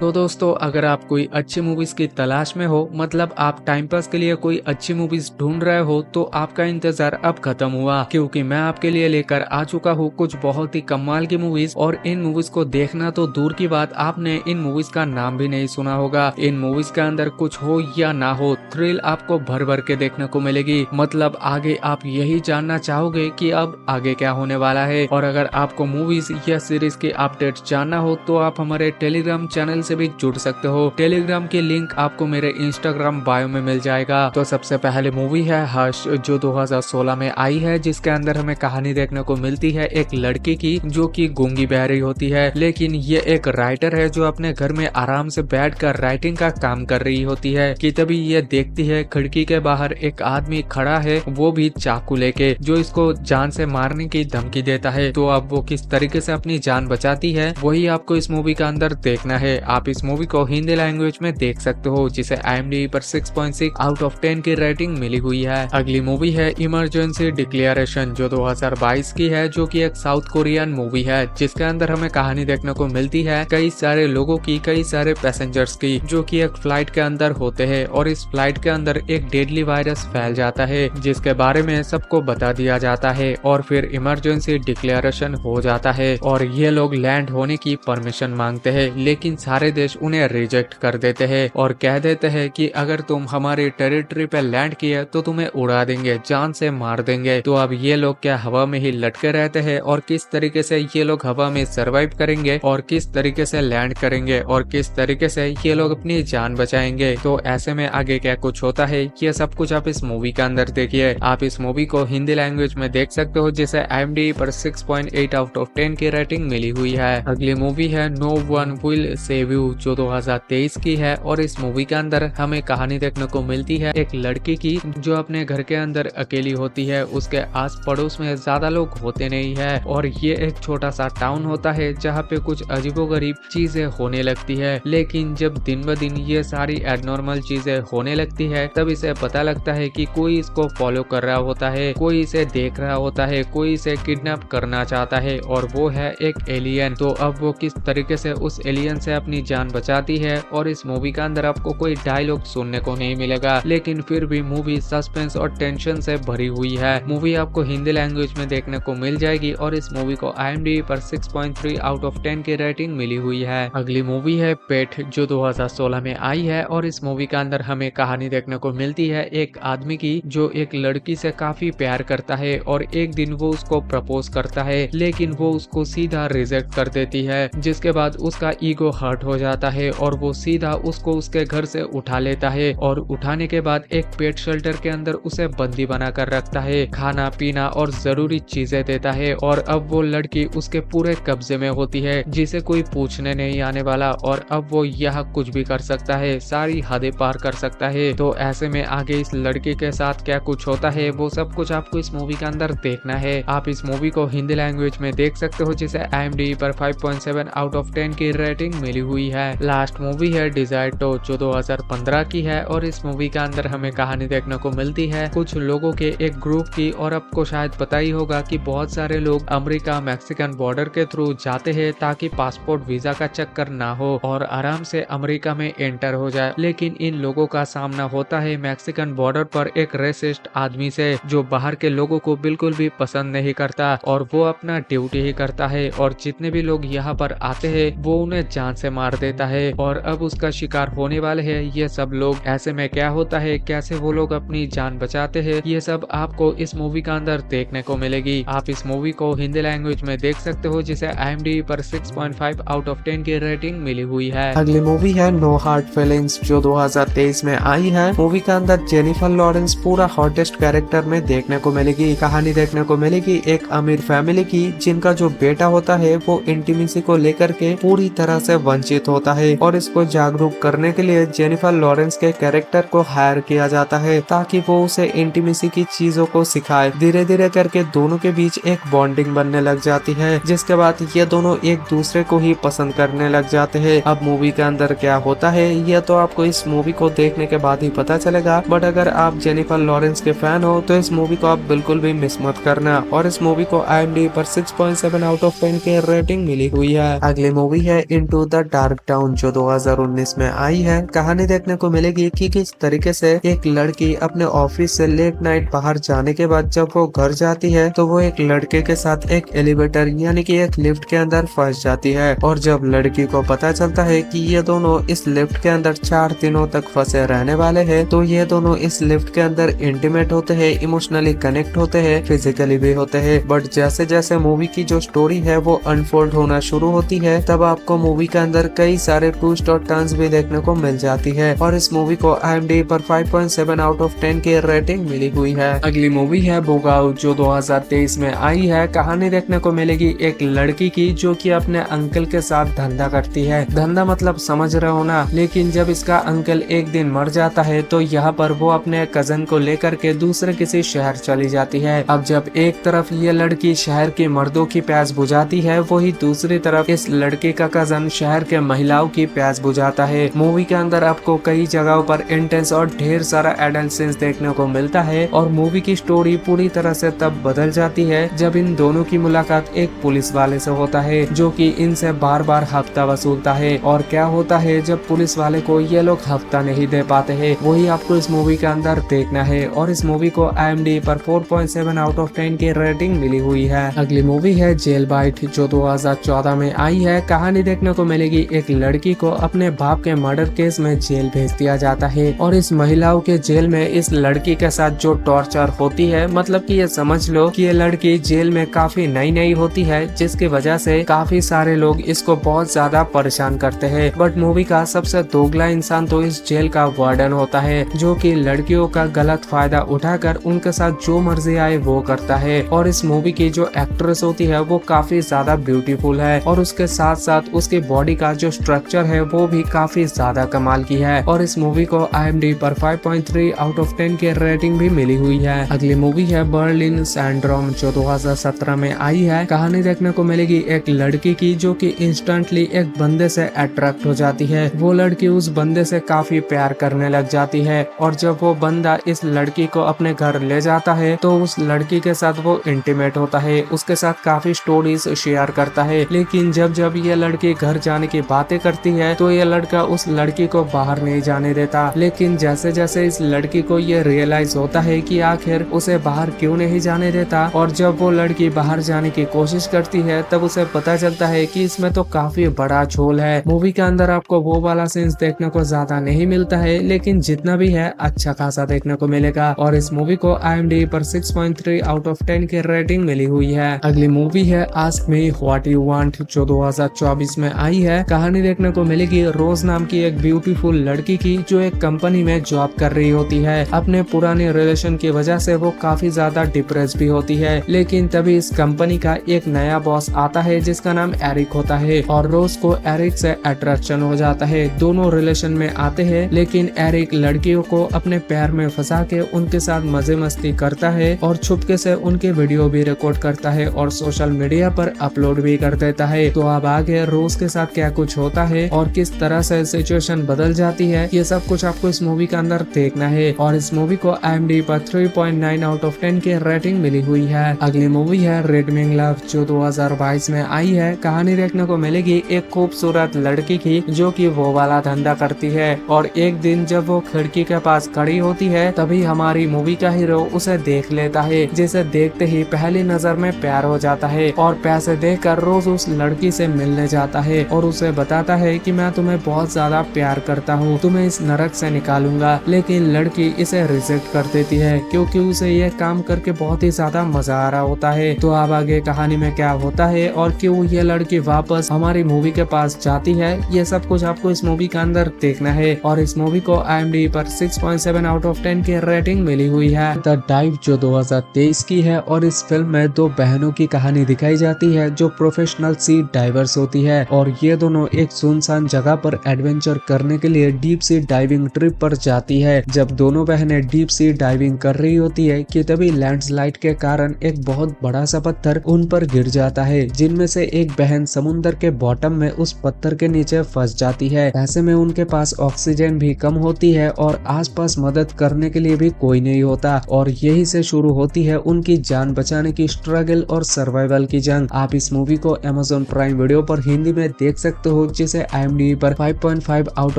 तो दोस्तों, अगर आप कोई अच्छी मूवीज की तलाश में हो, मतलब आप टाइम पास के लिए कोई अच्छी मूवीज ढूंढ रहे हो, तो आपका इंतजार अब खत्म हुआ, क्योंकि मैं आपके लिए लेकर आ चुका हूँ कुछ बहुत ही कमाल की मूवीज। और इन मूवीज को देखना तो दूर की बात, आपने इन मूवीज का नाम भी नहीं सुना होगा। इन मूवीज के अंदर कुछ हो या ना हो, थ्रिल आपको भर भर के देखने को मिलेगी। मतलब आगे आप यही जानना चाहोगे कि अब आगे क्या होने वाला है। और अगर आपको मूवीज या सीरीज की अपडेट जानना हो, तो आप हमारे टेलीग्राम चैनल से भी जुड़ सकते हो। टेलीग्राम की लिंक आपको मेरे इंस्टाग्राम बायो में मिल जाएगा। तो सबसे पहले मूवी है हर्ष, जो 2016 में आई है, जिसके अंदर हमें कहानी देखने को मिलती है एक लड़की की जो कि गूंगी बहरी होती है, लेकिन ये एक राइटर है जो अपने घर में आराम से बैठकर राइटिंग का काम कर रही होती है कि तभी ये देखती है खिड़की के बाहर एक आदमी खड़ा है, वो भी चाकू लेके, जो इसको जान से मारने की धमकी देता है। तो अब वो किस तरीके से अपनी जान बचाती है, वही आपको इस मूवी का अंदर देखना है। आप इस मूवी को हिंदी लैंग्वेज में देख सकते हो, जिसे IMDb पर 6.6 आउट ऑफ 10 की रेटिंग मिली हुई है। अगली मूवी है इमरजेंसी डिक्लेरेशन, जो 2022 की है, जो कि एक साउथ कोरियन मूवी है, जिसके अंदर हमें कहानी देखने को मिलती है कई सारे लोगों की, कई सारे पैसेंजर्स की, जो कि एक फ्लाइट के अंदर होते हैं और इस फ्लाइट के अंदर एक डेडली वायरस फैल जाता है, जिसके बारे में सबको बता दिया जाता है और फिर इमरजेंसी डिक्लेरेशन हो जाता है और ये लोग लैंड होने की परमिशन मांगते हैं, लेकिन सारे देश उन्हें रिजेक्ट कर देते हैं और कह देते हैं कि अगर तुम हमारी टेरिटरी पे लैंड किए तो तुम्हें उड़ा देंगे, जान से मार देंगे। तो अब ये लोग क्या हवा में ही लटके रहते हैं, और किस तरीके से ये लोग हवा में सरवाइव करेंगे और किस तरीके से लैंड करेंगे और किस तरीके से ये लोग अपनी जान बचाएंगे। तो ऐसे में आगे क्या कुछ होता है, ये सब कुछ आप इस मूवी के अंदर देखिए। आप इस मूवी को हिंदी लैंग्वेज में देख सकते हो, जिसे IMDb पर 6.8 आउट ऑफ 10 की रेटिंग मिली हुई है। अगली मूवी है no one will save you, जो 2023 की है और इस मूवी के अंदर हमें कहानी देखने को मिलती है एक लड़की की, जो अपने घर के अंदर अकेली होती है। उसके आस पड़ोस में ज्यादा लोग होते नहीं है और ये एक छोटा सा टाउन होता है जहाँ पे कुछ अजीबोगरीब चीजें होने लगती है। लेकिन जब दिन ब दिन ये सारी एडनॉर्मल चीजें होने लगती है, तब इसे पता लगता है कि कोई इसको फॉलो कर रहा होता है, कोई इसे देख रहा होता है, कोई इसे किडनैप करना चाहता है, और वो है एक एलियन। तो अब वो किस तरीके से उस एलियन से अपनी जान बचाती है। और इस मूवी के अंदर आपको कोई डायलॉग सुनने को नहीं मिलेगा, लेकिन फिर भी मूवी सस्पेंस और टेंशन से भरी हुई है। मूवी आपको हिंदी लैंग्वेज में देखने को मिल जाएगी और इस मूवी को IMDb पर 6.3 आउट ऑफ 10 की रेटिंग मिली हुई है। अगली मूवी है पेट, जो 2016 में आई है और इस मूवी के अंदर हमें कहानी देखने को मिलती है एक आदमी की, जो एक लड़की से काफी प्यार करता है और एक दिन वो उसको प्रपोज करता है, लेकिन वो उसको सीधा रिजेक्ट कर देती है, जिसके बाद उसका ईगो हर्ट हो जाता है और वो सीधा उसको उसके घर से उठा लेता है और उठाने के बाद एक पेट शेल्टर के अंदर उसे बंदी बना कर रखता है, खाना पीना और जरूरी चीजें देता है। और अब वो लड़की उसके पूरे कब्जे में होती है, जिसे कोई पूछने नहीं आने वाला, और अब वो यह कुछ भी कर सकता है, सारी हदें पार कर सकता है। तो ऐसे में आगे इस लड़की के साथ क्या कुछ होता है, वो सब कुछ आपको इस मूवी के अंदर देखना है। आप इस मूवी को हिंदी लैंग्वेज में देख सकते हो, जिसे IMDb पर 5.7 आउट ऑफ 10 की रेटिंग मिली हुई है। लास्ट मूवी है डिजायर टू, जो 2015 की है और इस मूवी के अंदर हमें कहानी देखने को मिलती है कुछ लोगों के एक ग्रुप की। और आपको शायद पता ही होगा कि बहुत सारे लोग अमेरिका मैक्सिकन बॉर्डर के थ्रू जाते हैं ताकि पासपोर्ट वीजा का चक्कर ना हो और आराम से अमेरिका में एंटर हो जाए, लेकिन इन लोगों का सामना होता है मैक्सिकन बॉर्डर पर एक रेसिस्ट आदमी से, जो बाहर के लोगों को बिल्कुल भी पसंद नहीं करता और वो अपना ड्यूटी ही करता है, और जितने भी लोग यहाँ पर आते हैं वो उन्हें जान से मार देता है। और अब उसका शिकार होने वाले हैं ये सब लोग। ऐसे में क्या होता है, कैसे वो लोग अपनी जान बचाते हैं, ये सब आपको इस मूवी का अंदर देखने को मिलेगी। आप इस मूवी को हिंदी लैंग्वेज में देख सकते हो, जिसे IMDb पर 6.5 आउट ऑफ 10 की रेटिंग मिली हुई है। अगली मूवी है नो हार्ड फीलिंग्स, जो 2023 में आई है। मूवी के अंदर जेनिफर लॉरेंस पूरा हॉटेस्ट कैरेक्टर में देखने को मिलेगी। कहानी देखने को मिलेगी एक अमीर फैमिली की, जिनका जो बेटा होता है वो इंटीमेसी को लेकर के पूरी तरह से वंचित होता है, और इसको जागरूक करने के लिए जेनिफर लॉरेंस के कैरेक्टर को हायर किया जाता है ताकि वो उसे इंटीमेसी की चीजों को सिखाए। धीरे धीरे करके दोनों के बीच एक बॉन्डिंग बनने लग जाती है, जिसके बाद ये दोनों एक दूसरे को ही पसंद करने लग जाते हैं। अब मूवी के अंदर क्या होता है ये तो आपको इस मूवी को देखने के बाद ही पता चलेगा, बट अगर आप जेनिफर लॉरेंस के फैन हो तो इस मूवी को आप बिल्कुल भी मिस मत करना। और इस मूवी को IMDb पर 6.7 आउट ऑफ 10 की रेटिंग मिली हुई है। अगली मूवी है into the dark park town जो 2019 में आई है। कहानी देखने को मिलेगी कि किस तरीके से एक लड़की अपने ऑफिस से लेट नाइट बाहर जाने के बाद जब वो घर जाती है तो वो एक लड़के के साथ एक एलिवेटर यानी कि एक लिफ्ट के अंदर फंस जाती है, और जब लड़की को पता चलता है कि ये दोनों इस लिफ्ट के अंदर 4 दिनों तक फंसे रहने वाले हैं, तो ये दोनों इस लिफ्ट के अंदर इंटीमेट होते हैं, इमोशनली कनेक्ट होते हैं, फिजिकली भी होते हैं। बट जैसे जैसे मूवी की जो स्टोरी है वो अनफोल्ड होना शुरू होती है, तब आपको मूवी के अंदर कई सारे ट्विस्ट और टर्न्स भी देखने को मिल जाती है। और इस मूवी को IMDb पर 5.7 आउट ऑफ 10 की रेटिंग मिली हुई है। अगली मूवी है बुगाओ जो 2023 में आई है। कहानी देखने को मिलेगी एक लड़की की जो कि अपने अंकल के साथ धंधा करती है। धंधा मतलब समझ रहे हो ना। लेकिन जब इसका अंकल एक दिन मर जाता है तो यहाँ पर वो अपने कजन को लेकर के दूसरे किसी शहर चली जाती है। अब जब एक तरफ ये लड़की शहर के मर्दों की प्यास बुझाती है, वही दूसरी तरफ इस लड़के का कजन शहर के महिलाओं की प्यास बुझाता है। मूवी के अंदर आपको कई जगहों पर इंटेंस और ढेर सारा एडल्ट सीन्स देखने को मिलता है, और मूवी की स्टोरी पूरी तरह से तब बदल जाती है जब इन दोनों की मुलाकात एक पुलिस वाले से होता है जो कि इनसे बार बार हफ्ता वसूलता है। और क्या होता है जब पुलिस वाले को ये लोग हफ्ता नहीं दे पाते हैं, वही आपको इस मूवी के अंदर देखना है। और इस मूवी को IMDb पर 4.7 आउट ऑफ 10 की रेटिंग मिली हुई है। अगली मूवी है जेल बाइट जो 2014 में आई है। कहानी देखने को मिलेगी एक लड़की को अपने बाप के मर्डर केस में जेल भेज दिया जाता है, और इस महिलाओं के जेल में इस लड़की के साथ जो टॉर्चर होती है, मतलब कि ये समझ लो कि ये लड़की जेल में काफी नई होती है, जिसकी वजह से काफी सारे लोग इसको बहुत ज्यादा परेशान करते हैं। बट मूवी का सबसे दोगला इंसान तो इस जेल का वार्डन होता है, जो कि लड़कियों का गलत फायदा उठाकर उनके साथ जो मर्जी आए वो करता है। और इस मूवी की जो एक्ट्रेस होती है वो काफी ज्यादा ब्यूटीफुल है, और उसके साथ साथ उसकी बॉडी का जो स्ट्रक्चर है वो भी काफी ज्यादा कमाल की है। और इस मूवी को IMDb पर 5.3 आउट ऑफ 10 की रेटिंग भी मिली हुई है। अगली मूवी है बर्लिन सिंड्रोम जो 2017 में आई है। कहानी देखने को मिलेगी एक लड़की की जो कि इंस्टेंटली एक बंदे से अट्रैक्ट हो जाती है। वो लड़की उस बंदे से काफी प्यार करने लग जाती है, और जब वो बंदा इस लड़की को अपने घर ले जाता है तो उस लड़की के साथ वो इंटीमेट होता है, उसके साथ काफी स्टोरीज शेयर करता है। लेकिन जब जब ये लड़की घर जाने की बातें करती है तो ये लड़का उस लड़की को बाहर नहीं जाने देता। लेकिन जैसे जैसे इस लड़की को ये रियलाइज होता है कि आखिर उसे बाहर क्यों नहीं जाने देता, और जब वो लड़की बाहर जाने की कोशिश करती है तब उसे पता चलता है कि इसमें तो काफी बड़ा झोल है। मूवी के अंदर आपको वो वाला सीन्स देखने को ज्यादा नहीं मिलता है, लेकिन जितना भी है अच्छा खासा देखने को मिलेगा। और इस मूवी को IMDb पर 6.3 आउट ऑफ 10 की रेटिंग मिली हुई है। अगली मूवी है ask me what you want जो 2024 में आई है। कहानी देखने को मिलेगी रोज नाम की एक ब्यूटीफुल लड़की की जो एक कंपनी में जॉब कर रही होती है। अपने पुराने रिलेशन की वजह से वो काफी ज्यादा डिप्रेस भी होती है, लेकिन तभी इस कंपनी का एक नया बॉस आता है जिसका नाम एरिक होता है, और रोज को एरिक से अट्रैक्शन हो जाता है। दोनों रिलेशन में आते हैं, लेकिन एरिक लड़कियों को अपने प्यार में फंसा के उनके साथ मजे मस्ती करता है, और छुपके से उनके वीडियो भी रिकॉर्ड करता है और सोशल मीडिया पर अपलोड भी कर देता है। तो अब आगे रोज के साथ क्या कुछ होता है और किस तरह से सिचुएशन बदल जाती है, ये सब कुछ आपको इस मूवी के अंदर देखना है। और इस मूवी को IMDb पर 3.9 आउट ऑफ 10 की रेटिंग मिली हुई है। अगली मूवी है रेडमिंग लव जो 2022 में आई है। कहानी देखने को मिलेगी एक खूबसूरत लड़की की जो कि वो वाला धंधा करती है, और एक दिन जब वो खिड़की के पास खड़ी होती है तभी हमारी मूवी का हीरो उसे देख लेता है, जिसे देखते ही पहली नजर में प्यार हो जाता है, और पैसे देकर रोज उस लड़की से मिलने जाता है और उसे बताता है कि मैं तुम्हें बहुत ज्यादा प्यार करता हूँ, तुम्हें इस नरक से निकालूंगा। लेकिन लड़की इसे रिजेक्ट कर देती है क्योंकि उसे यह काम करके बहुत ही ज्यादा मजा आ रहा होता है। तो अब आगे कहानी में क्या होता है और क्यों ये लड़की वापस हमारी मूवी के पास जाती है, ये सब कुछ आपको इस मूवी के अंदर देखना है। और इस मूवी को IMDb पर 6.7 आउट ऑफ 10 की रेटिंग मिली हुई है। द डाइव जो 2023 की है, और इस फिल्म में दो बहनों की कहानी दिखाई जाती है जो प्रोफेशनल सी डाइवर्स होती है, और ये दोनों एक सुनसान जगह पर एडवेंचर करने के लिए डीप सी डाइविंग ट्रिप पर जाती है। जब दोनों बहनें डीप सी डाइविंग कर रही होती है कि तभी लैंडस्लाइड के कारण एक बहुत बड़ा सा पत्थर उन पर गिर जाता है, जिनमें से एक बहन समुद्र के बॉटम में उस पत्थर के नीचे फंस जाती है। ऐसे में उनके पास ऑक्सीजन भी कम होती है और आसपास मदद करने के लिए भी कोई नहीं होता, और यही से शुरू होती है उनकी जान बचाने की स्ट्रगल और सर्वाइवल की जंग। आप इस मूवी को Amazon प्राइम वीडियो पर हिंदी में देख सकते हो। हो, जिसे IMDb पर 5.5 आउट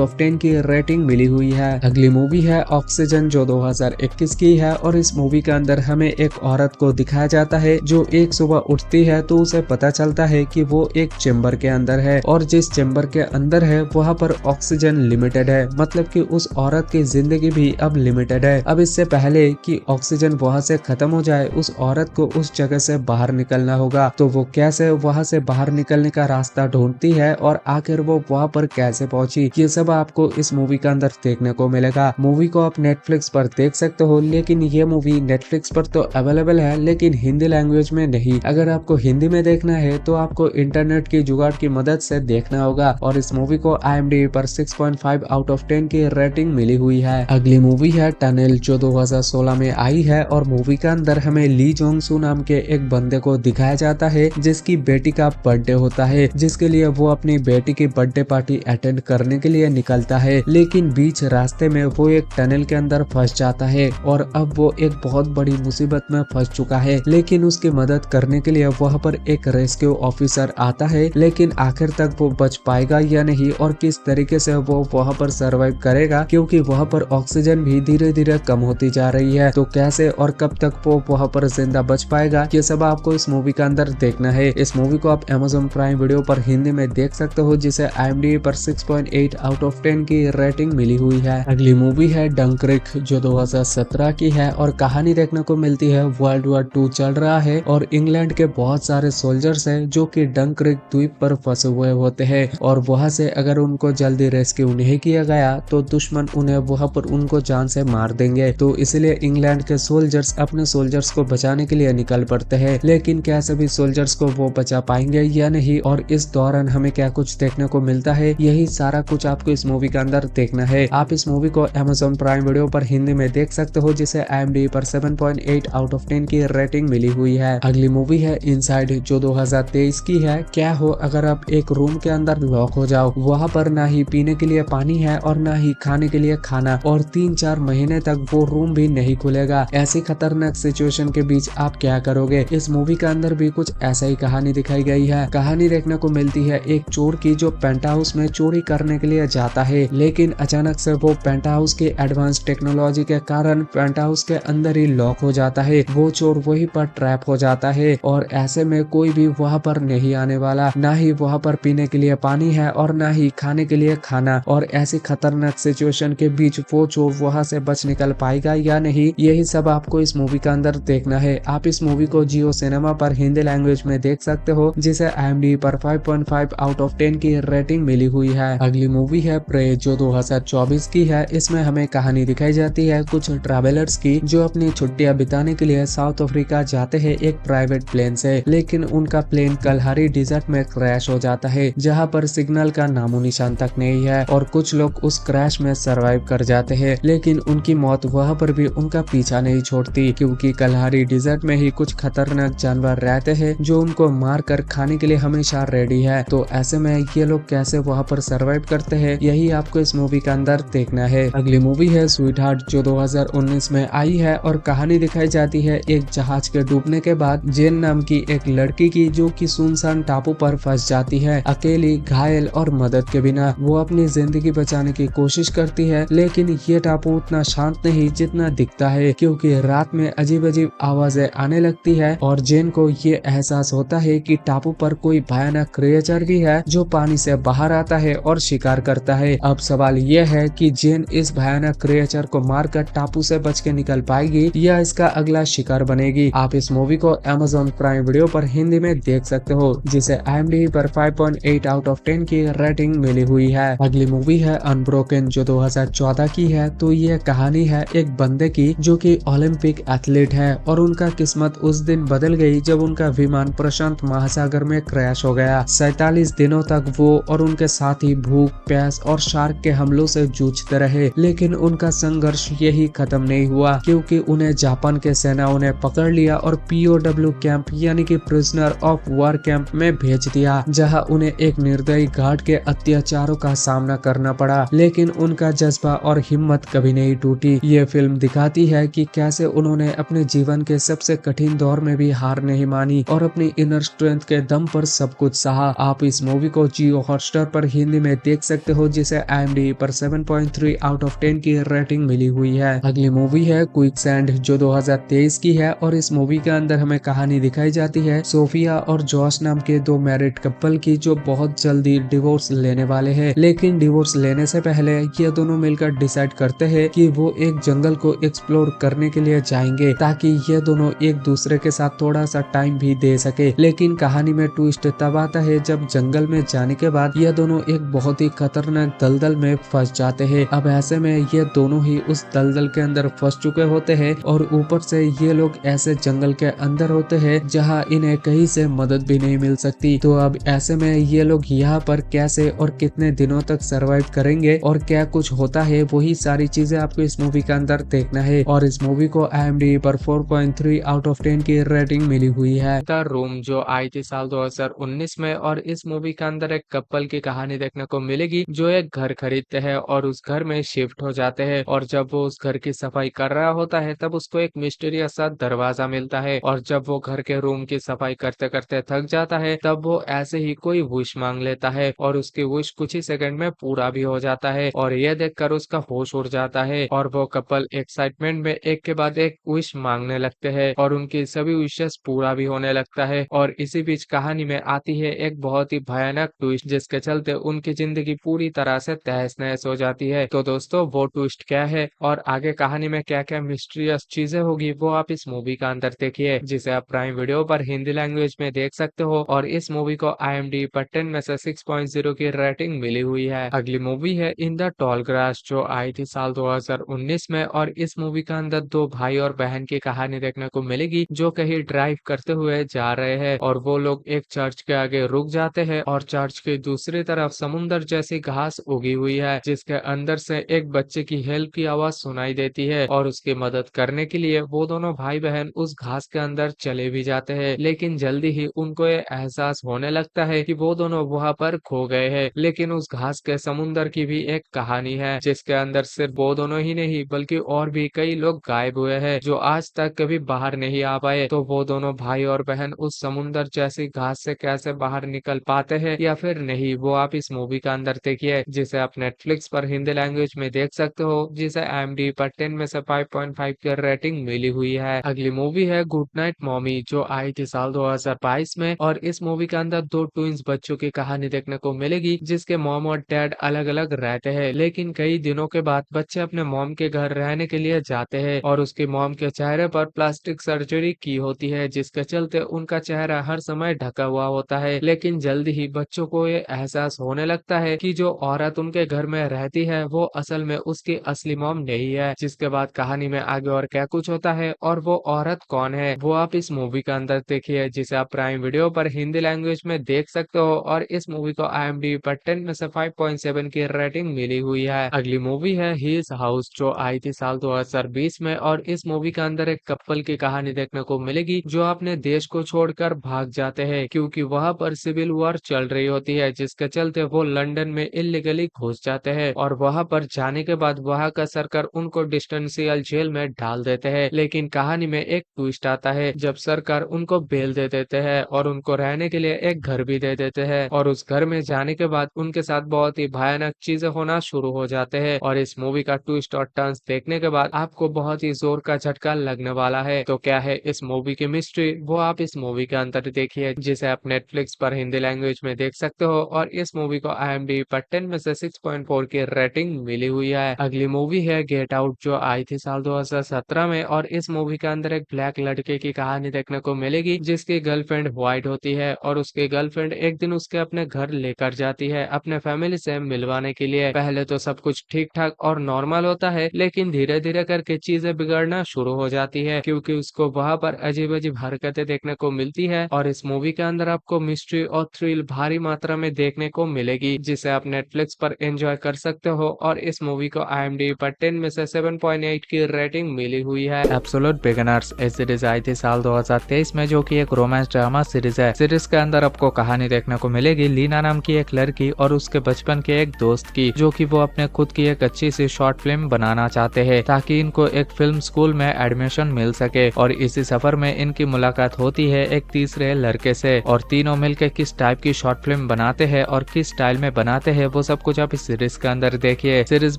ऑफ 10 की रेटिंग मिली हुई है। अगली मूवी है ऑक्सीजन, जो 2021 की है और इस मूवी के अंदर हमें एक औरत को दिखाया जाता है जो एक सुबह उठती है तो उसे पता चलता है कि वो एक चेम्बर के अंदर है और जिस चेम्बर के अंदर है वहाँ पर ऑक्सीजन लिमिटेड है, मतलब कि उस औरत की जिंदगी भी अब लिमिटेड है। अब इससे पहले कि ऑक्सीजन वहाँ से खत्म हो जाए, उस औरत को उस जगह से बाहर निकलना होगा। तो वो कैसे वहाँ से बाहर निकलने का रास्ता ढूंढती है और आखिर वो वहाँ पर कैसे पहुंची, ये सब आपको इस मूवी के अंदर देखने को मिलेगा। मूवी को आप नेटफ्लिक्स पर देख सकते हो, लेकिन ये मूवी नेटफ्लिक्स पर तो अवेलेबल है लेकिन हिंदी लैंग्वेज में नहीं। अगर आपको हिंदी में देखना है तो आपको इंटरनेट की जुगाड़ की मदद से देखना होगा और इस मूवी को IMDb पर 6.5 आउट ऑफ 10 की रेटिंग मिली हुई है। अगली मूवी है टनल, जो 2016 में आई है और मूवी के अंदर हमें ली जोंग सू नाम के एक बंदे को दिखाया जाता है जिसकी बेटी का बर्थडे होता है, जिसके लिए वो अपनी बेटी की बर्थडे पार्टी अटेंड करने के लिए निकलता है, लेकिन बीच रास्ते में वो एक टनल के अंदर फंस जाता है और अब वो एक बहुत बड़ी मुसीबत में फंस चुका है। लेकिन उसकी मदद करने के लिए वहाँ पर एक रेस्क्यू ऑफिसर आता है, लेकिन आखिर तक वो बच पाएगा या नहीं और किस तरीके से वो वहाँ पर सरवाइव करेगा, क्योंकि वहाँ पर ऑक्सीजन भी धीरे धीरे कम होती जा रही है। तो कैसे और कब तक वो वहाँ पर जिंदा बच पाएगा, ये सब आपको इस मूवी के अंदर देखना है। इस मूवी को आप Amazon प्राइम वीडियो पर हिंदी में देख सकते हो, जिसे IMDb पर 6.8 आउट ऑफ 10 की रेटिंग मिली हुई है। अगली मूवी है डंक्रिक, जो 2017 की है और कहानी देखने को मिलती है वर्ल्ड वॉर 2 चल रहा है और इंग्लैंड के बहुत सारे सोल्जर्स हैं जो कि डंक्रिक द्वीप पर फंसे हुए होते हैं और वहां से अगर उनको जल्दी रेस्क्यू नहीं किया गया तो दुश्मन उन्हें वहां पर उनको जान से मार देंगे। तो इसलिए इंग्लैंड के सोल्जर्स अपने सोल्जर्स को बचाने के लिए निकल पड़ते हैं, लेकिन क्या सभी सोल्जर्स को वो बचा पाएंगे या नहीं और इस दौरान हमें क्या कुछ देखने को मिलता है, यही सारा कुछ आपको इस मूवी के अंदर देखना है। आप इस मूवी को Amazon प्राइम वीडियो पर हिंदी में देख सकते हो, जिसे IMDb पर 7.8 आउट ऑफ 10 की रेटिंग मिली हुई है। अगली मूवी है इनसाइड, जो 2023 की है। क्या हो अगर आप एक रूम के अंदर लॉक हो जाओ, वहाँ पर ना ही पीने के लिए पानी है और ना ही खाने के लिए खाना और 3-4 महीने तक वो रूम भी नहीं खुलेगा। ऐसी खतरनाक सिचुएशन के बीच आप क्या करोगे। इस मूवी के अंदर भी कुछ ऐसा ही कहानी दिखाई गई है। कहानी देखने को मिलती है एक चोर की जो पेंट हाउस में चोरी करने के लिए जाता है, लेकिन अचानक से वो पेंट हाउस की एडवांस टेक्नोलॉजी के कारण पेंट हाउस के अंदर ही लॉक हो जाता है। वो चोर वहीं पर ट्रैप हो जाता है और ऐसे में कोई भी वहाँ पर नहीं आने वाला, ना ही वहाँ पर पीने के लिए पानी है और ना ही खाने के लिए खाना। और ऐसी खतरनाक सिचुएशन के बीच वो चोर वहाँ से बच निकल पाएगा या नहीं, यही सब आपको इस मूवी के अंदर देखना है। आप इस मूवी को जियो सिनेमा पर हिंदी लैंग्वेज में देख सकते हो, जिसे IMDb पर 5.5 आउट ऑफ 10 की रेटिंग मिली हुई है। अगली मूवी है प्रे, जो 2024 की है। इसमें हमें कहानी दिखाई जाती है कुछ ट्रैवलर्स की जो अपनी छुट्टियां बिताने के लिए साउथ अफ्रीका जाते हैं एक प्राइवेट प्लेन से, लेकिन उनका प्लेन कलहारी डिजर्ट में क्रैश हो जाता है, जहां पर सिग्नल का नामो निशान तक नहीं है और कुछ लोग उस क्रैश में सरवाइव कर जाते हैं, लेकिन उनकी मौत वहां पर भी उनका पीछा नहीं छोड़ती, क्योंकि कलहारी डिजर्ट में ही कुछ खतरनाक जानवर रहते हैं जो उनको मार कर खाने के लिए हमेशा रेडी है। तो ऐसे में ये लोग कैसे वहाँ पर सरवाइव करते हैं, यही आपको इस मूवी के अंदर देखना है। अगली मूवी है स्वीट हार्ट, जो 2019 में आई है और कहानी दिखाई जाती है एक जहाज के डूबने के बाद जेन नाम की एक लड़की की, जो कि सुनसान टापू पर फंस जाती है, अकेली, घायल और मदद के बिना। वो अपनी जिंदगी बचाने की कोशिश करती है, लेकिन ये टापू उतना शांत नहीं जितना दिखता है, क्योंकि रात में अजीब अजीब आवाजें आने लगती है और जेन को ये एहसास होता है कि टापू पर कोई भयानक क्रिएचर भी है जो पानी से बाहर आता है और शिकार करता है। अब सवाल ये है कि जेन इस भयानक क्रिएचर को मारकर टापू से बच के निकल पाएगी या इसका अगला शिकार बनेगी। आप इस मूवी को Amazon प्राइम वीडियो पर हिंदी में देख सकते हो, जिसे IMDb पर 5.8 आउट ऑफ 10 की रेटिंग मिली हुई है। अगली मूवी है अनब्रोकन, जो 2014 की है। तो ये कहानी है एक बंदे की जो कि ओलंपिक एथलीट है और उनका किस्मत उस दिन बदल गई जब उनका विमान प्रशांत महासागर में क्रैश हो गया। 47 दिनों तक वो और उनके साथी भूख, प्यास और शार्क के हमलों से जूझते रहे, लेकिन उनका संघर्ष यही खत्म नहीं हुआ, क्योंकि उन्हें जापान के सेनाओं ने पकड़ लिया और POW कैंप यानी कि प्रिजनर ऑफ वॉर कैंप में भेज दिया, जहां उन्हें एक निर्दयी गार्ड के अत्याचारों का सामना करना पड़ा, लेकिन उनका जज्बा और हिम्मत कभी नहीं टूटी। ये फिल्म दिखाती है कि कैसे उन्होंने अपने जीवन के सबसे कठिन दौर में भी हार नहीं मानी और अपनी इनर स्ट्रेंथ के दम पर सब कुछ सहा। आप इस मूवी को जियो हॉटस्टार पर हिंदी में देख सकते हो, जिसे IMDb पर 7.3 आउट ऑफ 10 की रेटिंग मिली हुई है। अगली मूवी है क्विकसैंड, जो 2023 की है और इस मूवी के अंदर हमें कहानी दिखाई जाती है सोफिया और जॉश नाम के दो मैरिड कपल की, जो बहुत जल्दी डिवोर्स लेने वाले हैं। लेकिन डिवोर्स लेने से पहले ये दोनों मिलकर डिसाइड करते हैं कि वो एक जंगल को एक्सप्लोर करने के लिए जाएंगे, ताकि ये दोनों एक दूसरे के साथ थोड़ा सा टाइम भी दे सके। लेकिन कहानी में ट्विस्ट तब आता है जब जंगल में जाने के बाद ये दोनों एक बहुत ही खतरनाक दलदल में फंस जाते हैं। अब ऐसे में ये दोनों ही उस दलदल के अंदर फंस चुके होते हैं और ऊपर से ये लोग ऐसे जंगल के अंदर होते हैं जहां इन्हें कहीं से मदद भी नहीं मिल सकती। तो अब ऐसे में ये लोग यहाँ पर कैसे और कितने दिनों तक सरवाइव करेंगे और क्या कुछ होता है, वही सारी चीजें आपको इस मूवी के अंदर देखना है। और इस मूवी को IMDb पर 4.3 आउट ऑफ 10 की रेटिंग मिली हुई है। द रूम, जो आई थी साल 2019 में, और इस मूवी के अंदर एक कपल की कहानी देखने को मिलेगी जो एक घर खरीदते हैं और उस घर में शिफ्ट हो जाते हैं। और जब वो उस घर की सफाई कर रहा होता है तब उसको एक मिस्टीरियस सा दरवाजा मिलता है, और जब वो घर के रूम की सफाई करते करते थक जाता है तब वो ऐसे ही कोई विश मांग लेता है और उसकी विश कुछ ही सेकंड में पूरा भी हो जाता है। और ये देखकर उसका होश उड़ जाता है और वो कपल एक्साइटमेंट में एक के बाद एक विश मांगने लगते हैं और उनकी सभी विशेस पूरा भी होने लगता है। और इसी बीच कहानी में आती है एक बहुत ही भयानक ट्विस्ट, जिसके चलते उनकी जिंदगी पूरी तरह से तहस नहस हो जाती है। तो दोस्तों, वो ट्विस्ट क्या है और आगे कहानी में क्या क्या मिस्टीरियस चीजें होगी, वो आप इस मूवी का अंदर देखिए, जिसे आप प्राइम वीडियो पर हिंदी लैंग्वेज में देख सकते हो। और इस मूवी को IMDb पर 10 में से 6.0 की रेटिंग मिली हुई है। अगली मूवी है इन द टॉल ग्रास, जो आई थी साल 2019 में, और इस मूवी के अंदर दो भाई और बहन की कहानी देखने को मिलेगी जो कहीं ड्राइव करते हुए जा रहे हैं और वो लोग एक चर्च के आगे रुक जाते हैं और चर्च के दूसरी तरफ समुंदर जैसी घास उगी हुई है, जिसके अंदर से एक बच्चे की हेल्प की आवाज सुनाई देती है। और उसकी मदद करने के लिए वो दोनों भाई बहन उस घास के अंदर चले भी जाते हैं। लेकिन जल्दी ही उनको ये एहसास होने लगता है कि वो दोनों वहां पर खो गए हैं। लेकिन उस घास के समुंदर की भी एक कहानी है, जिसके अंदर सिर्फ वो दोनों ही नहीं बल्कि और भी कई लोग गायब हुए हैं जो आज तक कभी बाहर नहीं आ पाए। तो वो दोनों भाई और बहन उस समुंदर जैसी घास से कैसे बाहर निकल पाते हैं या फिर नहीं, वो आप इस मूवी का अंदर देखिए, जिसे आप नेटफ्लिक्स पर हिंदी लैंग्वेज में देख सकते हो, जिसे IMDb पर 10 में से 5.5 की रेटिंग मिली हुई है। अगली मूवी है गुड नाइट मॉमी, जो आई थी साल 2022 में, और इस मूवी के अंदर दो ट्विंस बच्चों की कहानी देखने को मिलेगी जिसके मॉम और डैड अलग अलग रहते हैं। लेकिन कई दिनों के बाद बच्चे अपने मॉम के घर रहने के लिए जाते हैं और उसकी मॉम के चेहरे पर प्लास्टिक सर्जरी की होती है, जिसके चलते उनका चेहरा हर समय ढका हुआ होता है। लेकिन जल्दी ही बच्चों को ये एहसास होने लगता है कि जो औरत उनके घर में रहती है वो असल में उसकी असली मॉम नहीं है। जिसके बाद कहानी में आगे और क्या कुछ होता है और वो औरत कौन है, वो आप इस मूवी के अंदर देखिए, जिसे आप प्राइम वीडियो पर हिंदी लैंग्वेज में देख सकते हो। और इस मूवी को IMDb पर 10 में से 5.7 की रेटिंग मिली हुई है। अगली मूवी है हिज हाउस, जो आई थी साल 2020 में, और इस मूवी के अंदर एक कपल की कहानी देखने को मिलेगी जो अपने देश को छोड़कर भाग जाते हैं क्योंकि वहां पर सिविल वॉर चल रही होती है, जिसके चलते वो लंदन में इलीगली घुस जाते हैं। और वहां पर जाने के बाद वहां का सरकार उनको डिस्टेंशियल जेल में डाल देते हैं। लेकिन कहानी में एक ट्विस्ट आता है जब सरकार उनको बेल दे देते हैं और उनको रहने के लिए एक घर भी दे देते हैं। और उस घर में जाने के बाद उनके साथ बहुत ही भयानक चीजें होना शुरू हो जाते हैं। और इस मूवी का ट्विस्ट और टर्न्स देखने के बाद आपको बहुत ही जोर का झटका लगने वाला है। तो क्या है इस मूवी की मिस्ट्री, वो आप इस मूवी के अंदर देखिए, जिसे आप नेटफ्लिक्स पर हिंदी लैंग्वेज में देख सकते हो। और इस मूवी को IMDb पर 10 में से 6.4 की रेटिंग मिली हुई है। अगली मूवी है गेट आउट, जो आई थी साल 2017 में, और इस मूवी के अंदर एक ब्लैक लड़के की कहानी देखने को मिलेगी जिसकी गर्लफ्रेंड व्हाइट होती है और उसकी गर्लफ्रेंड एक दिन उसके अपने घर लेकर जाती है अपने फैमिली से मिलवाने के लिए। पहले तो सब कुछ ठीक ठाक और नॉर्मल होता है, लेकिन धीरे धीरे करके चीजें बिगड़ना शुरू हो जाती है क्योंकि उसको वहां पर अजीब अजीब हरकतें देखने को मिलती है। और इस मूवी के अंदर आपको मिस्ट्री और थ्रिल भारी मात्रा में देखने को मिलेगी, जिसे आप नेटफ्लिक्स पर एंजॉय कर सकते हो। और इस मूवी को IMDb पर 10 में से 7.8 की रेटिंग मिली हुई है। एब्सोल्यूट बिगिनर्स इस सीरीज आई थी साल 2023 में, जो कि एक रोमांस ड्रामा सीरीज है। सीरीज के अंदर आपको कहानी देखने को मिलेगी लीना नाम की एक लड़की और उसके बचपन के एक दोस्त की, जो कि वो अपने खुद की एक अच्छी सी शॉर्ट फिल्म बनाना चाहते हैं ताकि इनको एक फिल्म स्कूल में एडमिशन मिल सके। और इसी सफर में इनकी मुलाकात होती है एक तीसरे लड़के से और तीनों मिलकर किस टाइप की शॉर्ट फिल्म फिल्म बनाते हैं और किस स्टाइल में बनाते हैं वो सब कुछ आप इस सीरीज के अंदर देखिए। सीरीज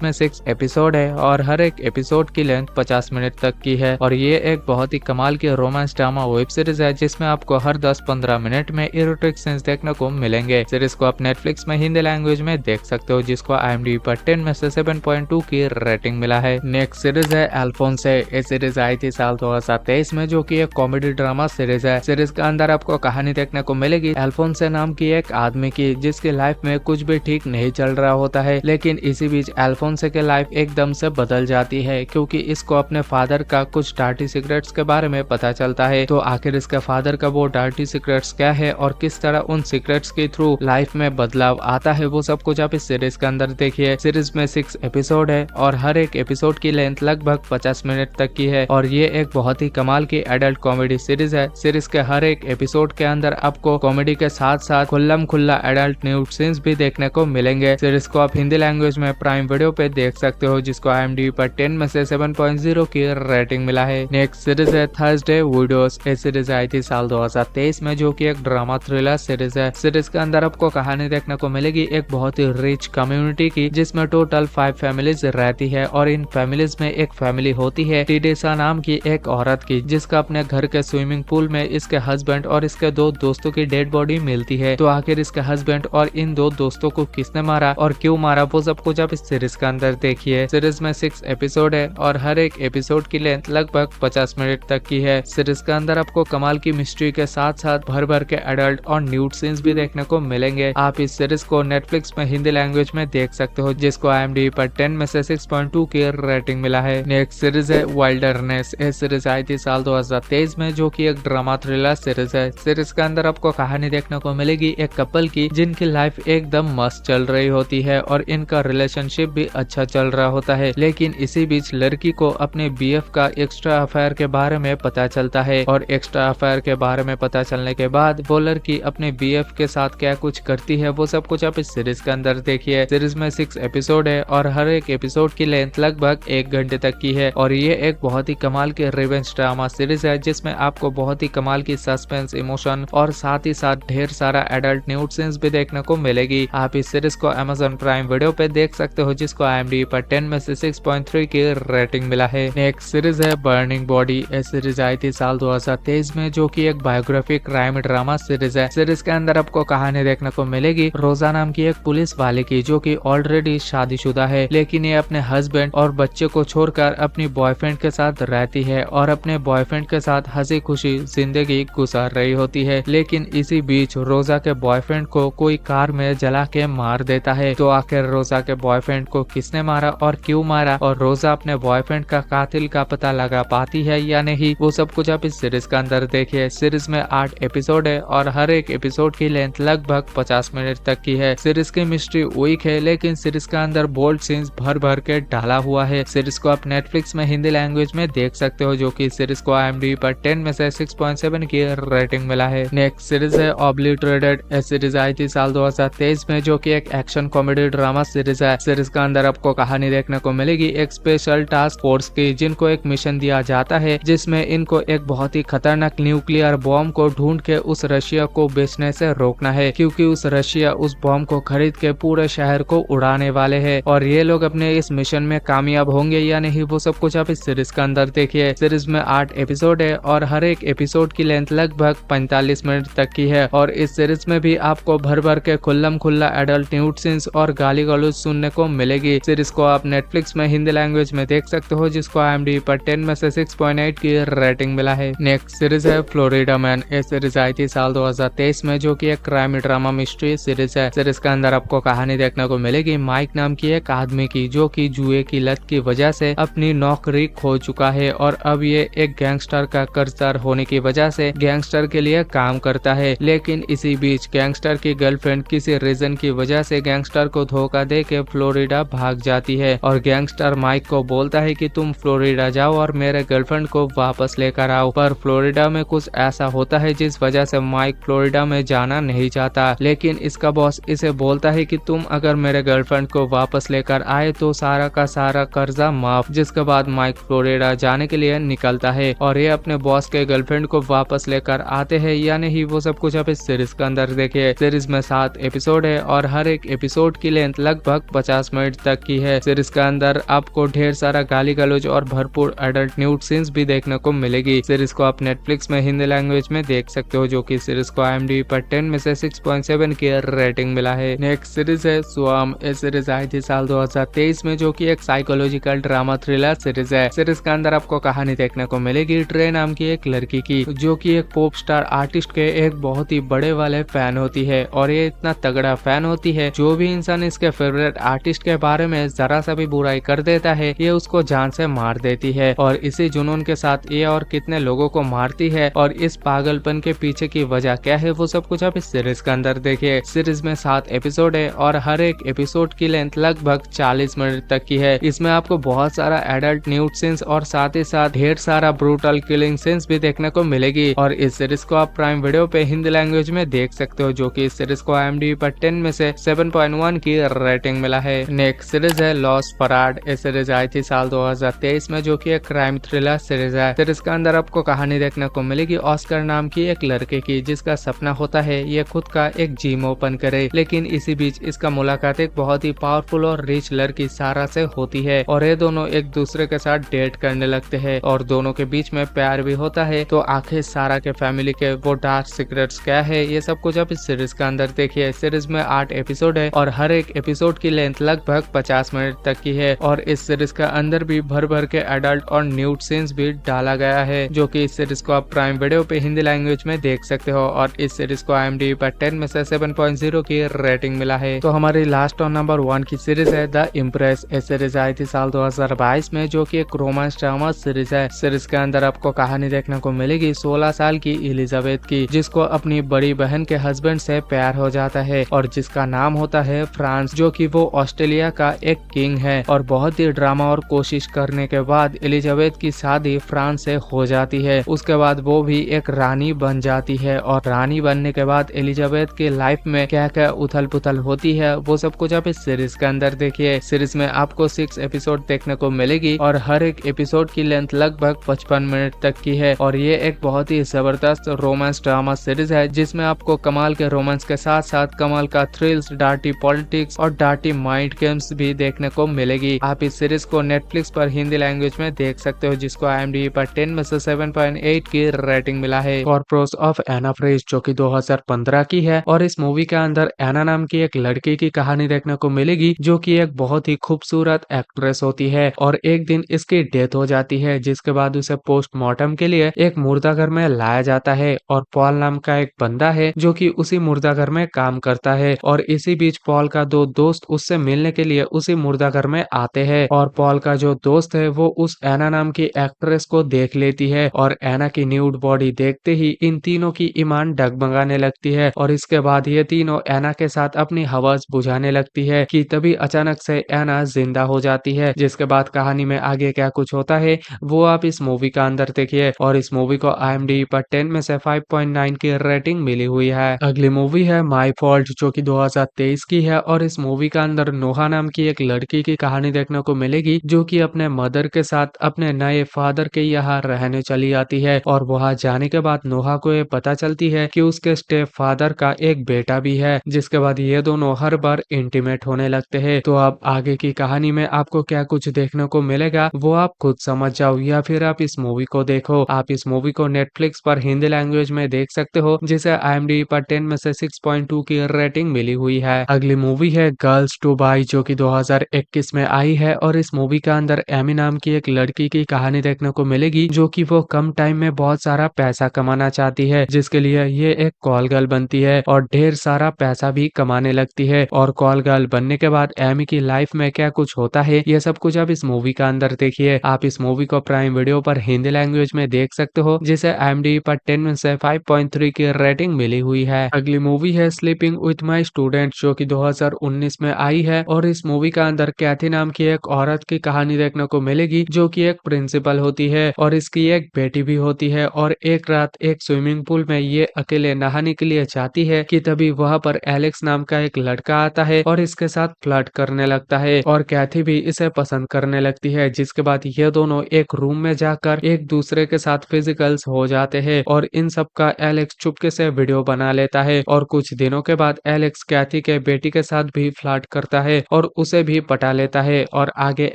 में 6 एपिसोड है और हर एक एपिसोड की लेंथ 50 मिनट तक की है और ये एक बहुत ही कमाल की रोमांस ड्रामा वेब सीरीज है जिसमें आपको हर 10-15 मिनट में इरोटिक सीन्स देखने को मिलेंगे। सीरीज को आप नेटफ्लिक्स में हिंदी लैंग्वेज में देख सकते हो जिसको IMDb पर 10 में से 7.2 की रेटिंग मिला है। नेक्स्ट सीरीज है अल्फोंसे। ये सीरीज आई थी साल 2023 में जो कि एक कॉमेडी ड्रामा सीरीज है। सीरीज के अंदर आपको कहानी देखने को मिलेगी अल्फोंसे नाम की एक आदमी की जिसकी लाइफ में कुछ भी ठीक नहीं चल रहा होता है, लेकिन इसी बीच अल्फोंसे की लाइफ एकदम से बदल जाती है क्योंकि इसको अपने फादर का कुछ डार्टी सीक्रेट्स के बारे में पता चलता है। तो आखिर इसके फादर का वो डार्टी सीक्रेट्स क्या है और किस तरह उन सीक्रेट्स के थ्रू लाइफ में बदलाव आता है वो सब कुछ आप इस सीरीज के अंदर देखिए। सीरीज में 6 एपिसोड है और हर एक एपिसोड की लेंथ लगभग 50 मिनट तक की है और ये एक बहुत ही कमाल की एडल्ट कॉमेडी सीरीज है। सीरीज के हर एक एपिसोड के अंदर आपको कॉमेडी के साथ साथ खुल्लम खुल्ला एडल्ट न्यूड सीन्स भी देखने को मिलेंगे। सीरीज को आप हिंदी लैंग्वेज में प्राइम वीडियो पे देख सकते हो जिसको IMDb पर 10 में से 7.0 की रेटिंग मिला है। नेक्स्ट सीरीज है थर्सडे विडोज। ये सीरीज आई थी साल 2023 में जो कि एक ड्रामा थ्रिलर सीरीज है। सीरीज के अंदर आपको कहानी देखने को मिलेगी एक बहुत ही रिच कम्युनिटी की जिसमें टोटल 5 फैमिलीज रहती है और इन फैमिलीज में एक फैमिली होती है टीडेसा नाम की एक औरत की जिसका अपने घर के स्विमिंग पूल में इसके हस्बैंड और इसके 2 दोस्तों की डेड बॉडी मिलती है। तो आखिर इसके हस्बैंड और इन 2 दोस्तों को किसने मारा और क्यों मारा वो सब कुछ आप इस सीरीज के अंदर देखिए। सीरीज में 6 एपिसोड है और हर एक एपिसोड की लेंथ लगभग 50 मिनट तक की है। सीरीज के अंदर आपको कमाल की मिस्ट्री के साथ साथ भर भर के एडल्ट और न्यूड सीन्स भी देखने को मिलेंगे। आप इस सीरीज को नेटफ्लिक्स में हिंदी लैंग्वेज में देख सकते हो जिसको IMDb पर 10 में से 6.2 की रेटिंग मिला है। नेक्स्ट सीरीज है वाइल्डरनेस। ये सीरीज आई थी साल 2023 में जो कि एक ड्रामा थ्रिलर सीरीज है। सीरीज के अंदर आपको कहानी देखने को मिलेगी एक कपल की जिनकी लाइफ एकदम मस्त चल रही होती है और इनका रिलेशनशिप भी अच्छा चल रहा होता है, लेकिन इसी बीच लड़की को अपने BF का एक्स्ट्रा अफेयर के बारे में पता चलता है और एक्स्ट्रा अफेयर के बारे में पता चलने के बाद वो लड़की अपने BF के साथ क्या कुछ करती है वो सब कुछ आप इस सीरीज के अंदर देखिए। सीरीज में 6 एपिसोड है और हर एक एपिसोड की लेंथ लगभग 1 घंटे तक की है और ये एक बहुत ही कमाल की रिवेंज ड्रामा सीरीज है जिसमें आपको बहुत ही कमाल की सस्पेंस, इमोशन और साथ ही साथ ढेर सारा एडल्ट न्यूड सीन्स भी देखने को मिलेगी। आप इस सीरीज को Amazon प्राइम वीडियो पे देख सकते हो जिसको IMDb पर 10 में से 6.3 की रेटिंग मिला है। नेक्स्ट सीरीज है बर्निंग बॉडी। ये सीरीज आई थी साल 2023 में जो कि एक बायोग्राफी क्राइम ड्रामा सीरीज है। सीरीज के अंदर आपको कहानी देखने को मिलेगी रोजा नाम की एक पुलिस वाले की जो कि ऑलरेडी शादीशुदा है, लेकिन ये अपने हस्बैंड और बच्चे को छोड़कर अपनी बॉयफ्रेंड के साथ रहती है और अपने बॉयफ्रेंड के साथ हंसी खुशी जिंदगी गुजार रही होती है। लेकिन इसी बीच रोजा के बॉयफ्रेंड को कोई कार में जला के मार देता है। तो आखिर रोजा के बॉयफ्रेंड को किसने मारा और क्यों मारा और रोजा अपने बॉयफ्रेंड का कातिल का पता लगा पाती है या नहीं वो सब कुछ आप इस सीरीज के अंदर देखिए। सीरीज में 8 एपिसोड है और हर एक एपिसोड की लेंथ लगभग 50 मिनट तक की है। सीरीज की मिस्ट्री वीक है लेकिन सीरीज के अंदर बोल्ड सीन्स भर भर के डाला हुआ है। सीरीज को आप नेटफ्लिक्स में हिंदी लैंग्वेज में देख सकते हो जो कि सीरीज को IMDb पर 10 में से 6.7 की रेटिंग मिला है। नेक्स्ट सीरीज है ऑब्लिटरेटेड। सीरीज आई थी साल 2023 में जो कि एक एक्शन कॉमेडी ड्रामा सीरीज है। सीरीज के अंदर आपको कहानी देखने को मिलेगी एक स्पेशल टास्क फोर्स की जिनको एक मिशन दिया जाता है जिसमें इनको एक बहुत ही खतरनाक न्यूक्लियर बॉम्ब को ढूंढ के उस रशिया को बेचने से रोकना है क्योंकि उस रशिया उस बॉम्ब को खरीद के पूरे शहर को उड़ाने वाले हैं और ये लोग अपने इस मिशन में कामयाब होंगे या नहीं वो सब कुछ आप इस सीरीज के अंदर देखिए। सीरीज में 8 एपिसोड है और हर एक एपिसोड की लेंथ लगभग 45 मिनट तक की है और इस सीरीज में भी आपको भर भर के खुल्लम खुल्ला एडल्ट न्यूड सीन्स और गाली गलौज सुनने को मिलेगी। सीरीज को आप नेटफ्लिक्स में हिंदी लैंग्वेज में देख सकते हो जिसको IMDb पर 10 में से 6.8 की रेटिंग मिला है। नेक्स्ट सीरीज है फ्लोरिडा मैन। ये सीरीज आई थी साल 2023 में जो कि एक क्राइम ड्रामा मिस्ट्री सीरीज है। सीरीज के अंदर आपको कहानी देखने को मिलेगी माइक नाम की एक आदमी की जो कि जुए की लत की वजह से अपनी नौकरी खो चुका है और अब ये एक गैंगस्टर का कर्जदार होने की वजह से गैंगस्टर के लिए काम करता है। लेकिन इसी बीच गैंगस्टर की गर्लफ्रेंड किसी रीजन की वजह से गैंगस्टर को धोखा दे के फ्लोरिडा भाग जाती है और गैंगस्टर माइक को बोलता है कि तुम फ्लोरिडा जाओ और मेरे गर्लफ्रेंड को वापस लेकर आओ। पर फ्लोरिडा में कुछ ऐसा होता है जिस वजह से माइक फ्लोरिडा में जाना नहीं चाहता, लेकिन इसका बॉस इसे बोलता है कि तुम अगर मेरे गर्लफ्रेंड को वापस लेकर आए तो सारा का सारा कर्जा माफ। जिसके बाद माइक फ्लोरिडा जाने के लिए निकलता है और ये अपने बॉस के गर्लफ्रेंड को वापस लेकर आते हैं या नहीं वो सब कुछ आप इस सीरीज के अंदर देखिए। देखिए। सीरीज में 7 एपिसोड है और हर एक एपिसोड की लेंथ लगभग 50 मिनट तक की है। सीरीज के अंदर आपको ढेर सारा गाली गलौज और भरपूर एडल्ट न्यूड सीन्स भी देखने को मिलेगी। सीरीज को आप नेटफ्लिक्स में हिंदी लैंग्वेज में देख सकते हो, जो कि सीरीज को IMDb पर 10 में से 6.7 की रेटिंग मिला है। नेक्स्ट सीरीज है स्वाम। ये सीरीज आई थी साल 2023 में, जो कि एक साइकोलॉजिकल ड्रामा थ्रिलर सीरीज है। सीरीज के अंदर आपको कहानी देखने को मिलेगी ट्रे नाम की एक लड़की की, जो कि एक पॉप स्टार आर्टिस्ट के एक बहुत ही बड़े वाले फैन होती है। और ये इतना तगड़ा फैन होती है, जो भी इंसान इसके फेवरेट आर्टिस्ट के बारे में जरा सा भी बुराई कर देता है, ये उसको जान से मार देती है। और इसी जुनून के साथ ये और कितने लोगों को मारती है और इस पागलपन के पीछे की वजह क्या है, वो सब कुछ आप इस सीरीज के अंदर देखिए। सीरीज में 7 एपिसोड है और हर एक एपिसोड की लेंथ लगभग 40 मिनट तक की है। इसमें आपको बहुत सारा एडल्ट न्यूड सीन्स और साथ ही साथ ढेर सारा ब्रूटल किलिंग सीन्स भी देखने को मिलेगी। और इस सीरीज को आप प्राइम वीडियो पे हिंदी लैंग्वेज में देख सकते हो, जो कि इस सीरीज को IMDb पर 10 में से 7.1 की रेटिंग मिला है। नेक्स्ट सीरीज है लॉस्ट फराड। ये सीरीज आई थी साल 2023 में, जो कि एक क्राइम थ्रिलर सीरीज है। सीरीज के अंदर आपको कहानी देखने को मिलेगी ऑस्कर नाम की एक लड़के की, जिसका सपना होता है ये खुद का एक जिम ओपन करे। लेकिन इसी बीच इसका मुलाकात एक बहुत ही पावरफुल और रिच लड़की सारा से होती है और ये दोनों एक दूसरे के साथ डेट करने लगते हैं और दोनों के बीच में प्यार भी होता है। तो आखिर सारा के फैमिली के वो डार्क सीक्रेट्स क्या है, ये सब कुछ आप इस सीरीज के अंदर देखिए। सीरीज में 8 एपिसोड है और हर एक एपिसोड की लेंथ लगभग 50 मिनट तक की है। और इस सीरीज के अंदर भी भर भर के एडल्ट और न्यूड सीन्स भी डाला गया है, जो कि इस सीरीज को आप प्राइम वीडियो पे हिंदी लैंग्वेज में देख सकते हो। और इस सीरीज को IMDb पर 10 में से 7.0 की रेटिंग मिला है। तो हमारी लास्ट और नंबर 1 की सीरीज है द इम्प्रेस। ये सीरीज आई थी साल 2022 में, जो कि एक रोमांस ड्रामा सीरीज है। सीरीज के अंदर आपको कहानी देखने को मिलेगी 16 साल की एलिजाबेथ की, जिसको अपनी बड़ी बहन के हस्बैंड से प्यार हो जाता है और जिसका नाम होता है फ्रांस, जो कि वो ऑस्ट्रेलिया का एक किंग है। और बहुत ही ड्रामा और कोशिश करने के बाद एलिजाबेथ की शादी फ्रांस से हो जाती है। उसके बाद वो भी एक रानी बन जाती है और रानी बनने के बाद एलिजाबेथ की लाइफ में क्या क्या उथल पुथल होती है, वो सब कुछ आप इस सीरीज के अंदर देखिए। सीरीज में आपको 6 एपिसोड देखने को मिलेगी और हर एक एपिसोड की लेंथ लगभग 55 मिनट तक की है। और ये एक बहुत ही जबरदस्त रोमांस ड्रामा सीरीज है, जिसमें आपको कमाल के रोमांस के साथ साथ कमाल का थ्रिल्स, डार्टी पॉलिटिक्स और डार्टी माइंड गेम्स भी देखने को मिलेगी। आप इस सीरीज को नेटफ्लिक्स पर हिंदी लैंग्वेज में देख सकते हो, जिसको IMDb पर 10 में से 7.8 की रेटिंग मिला है। कॉर्पोरस ऑफ एना फ्रेश, जो कि 2015 की है और इस मूवी के अंदर एना नाम की एक लड़की की कहानी देखने को मिलेगी, जो कि एक बहुत ही खूबसूरत एक्ट्रेस होती है। और एक दिन इसकी डेथ हो जाती है, जिसके बाद उसे पोस्टमार्टम के लिए एक मुर्दाघर में लाया जाता है। और पॉल नाम का एक बंदा है, जो कि उसी मुर्दाघर में काम करता है। और इसी बीच पॉल का 2 दोस्त उससे मिलने के लिए उसी मुर्दाघर में आते हैं। और पॉल का जो दोस्त है वो उस एना नाम की एक्ट्रेस को देख लेती है और एना की न्यूड बॉडी देखते ही इन तीनों की ईमान डगमगाने लगती है। और इसके बाद ये तीनों एना के साथ अपनी हवस बुझाने लगती है कि तभी अचानक से एना जिंदा हो जाती है। जिसके बाद कहानी में आगे क्या कुछ होता है वो आप इस मूवी का अंदर देखिए। और इस मूवी को IMDb पर 10 में से 5.9 की रेटिंग मिली हुई है। अगली मूवी है माई फॉल्ट, जो कि 2023 की है और इस मूवी का अंदर नोहा नाम की एक लड़की की कहानी देखने को मिलेगी, जो कि अपने मदर के साथ अपने नए फादर के यहाँ रहने चली आती है। और वहां जाने के बाद नोहा को ये पता चलती है कि उसके स्टेप फादर का एक बेटा भी है। जिसके बाद ये दोनों हर बार इंटीमेट होने लगते हैं। तो अब आगे की कहानी में आपको क्या कुछ देखने को मिलेगा वो आप खुद समझ जाओ, या फिर आप इस मूवी को देखो। आप इस मूवी को नेटफ्लिक्स पर हिंदी लैंग्वेज में देख सकते हो, जिसे IMDb पर 10 में से 6.2 की रेटिंग मिली हुई है। अगली मूवी है गर्ल्स टू बाई, जो कि 2021 में आई है और इस मूवी के अंदर एमी नाम की एक लड़की की कहानी देखने को मिलेगी, जो कि वो कम टाइम में बहुत सारा पैसा कमाना चाहती है, जिसके लिए ये एक कॉल गर्ल बनती है और ढेर सारा पैसा भी कमाने लगती है। और कॉल गर्ल बनने के बाद एमी की लाइफ में क्या कुछ होता है, ये सब कुछ आप इस मूवी का अंदर देखिए। आप इस मूवी को प्राइम वीडियो पर हिंदी लैंग्वेज में देख सकते हो, जिसे IMDb पर 10 में से 5.3 की रेटिंग मिली हुई है। अगली मूवी है स्लीपिंग विथ माई स्टूडेंट, जो कि 2019 में आई है और इस मूवी का अंदर कैथी नाम की एक औरत की कहानी देखने को मिलेगी, जो कि एक प्रिंसिपल होती है और इसकी एक बेटी भी होती है। और एक रात एक स्विमिंग पूल में ये अकेले नहाने के लिए जाती है कि तभी वहां पर एलेक्स नाम का एक लड़का आता है और इसके साथ फ्लर्ट करने लगता है और कैथी भी इसे पसंद करने लगती है। जिसके बाद ये दोनों एक रूम में जाकर एक दूसरे के साथ फिजिकल्स हो जाते हैं और इन सब का एलेक्स चुपके से वीडियो बना लेता है है और कुछ दिनों के बाद एलेक्स कैथी के बेटी के साथ भी फ्लर्ट करता है और उसे भी पटा लेता है। और आगे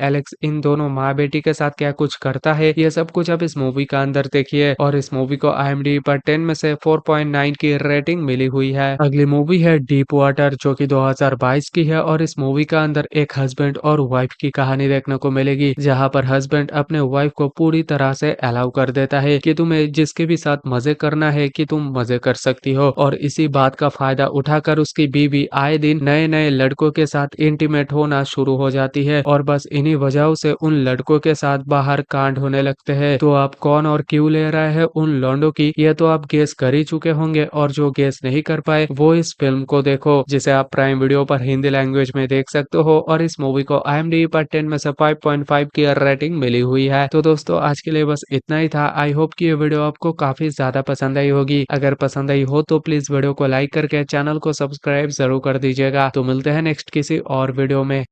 एलेक्स इन दोनों माँ बेटी के साथ क्या कुछ करता है, ये सब कुछ अब इस मूवी का अंदर देखिए। और इस मूवी को IMDb पर 10 में से 4.9 की रेटिंग मिली हुई है। अगली मूवी है डीप वाटर, जो कि 2022 की है और इस मूवी का अंदर एक हस्बैंड और वाइफ की कहानी देखने को मिलेगी, जहां पर हस्बैंड अपने वाइफ को पूरी तरह से अलाउ कर देता है कि तुम्हें जिसके भी साथ मजे करना है कि तुम मजे कर सकती हो। और इसी बात का फायदा उठाकर उसकी बीवी आए दिन नए नए लड़कों के साथ इंटीमेट होना शुरू हो जाती है और बस इन्हीं वजहों से उन लड़कों के साथ बाहर कांड होने लगते हैं। तो आप कौन और क्यों ले रहे हैं उन लौंडों की, ये तो आप गेस कर ही चुके होंगे। और जो गेस नहीं कर पाए वो इस फिल्म को देखो, जिसे आप प्राइम वीडियो पर हिंदी लैंग्वेज में देख सकते हो। और इस मूवी को IMDb पर 10 में से 5.5 की रेटिंग मिली हुई है। तो दोस्तों आज के लिए बस इतना ही था। आई होप कि ये वीडियो आपको काफी ज्यादा पसंद आई होगी। अगर पसंद आई हो तो प्लीज वीडियो को लाइक करके चैनल को सब्सक्राइब जरूर कर दीजिएगा। तो मिलते हैं नेक्स्ट किसी और वीडियो में।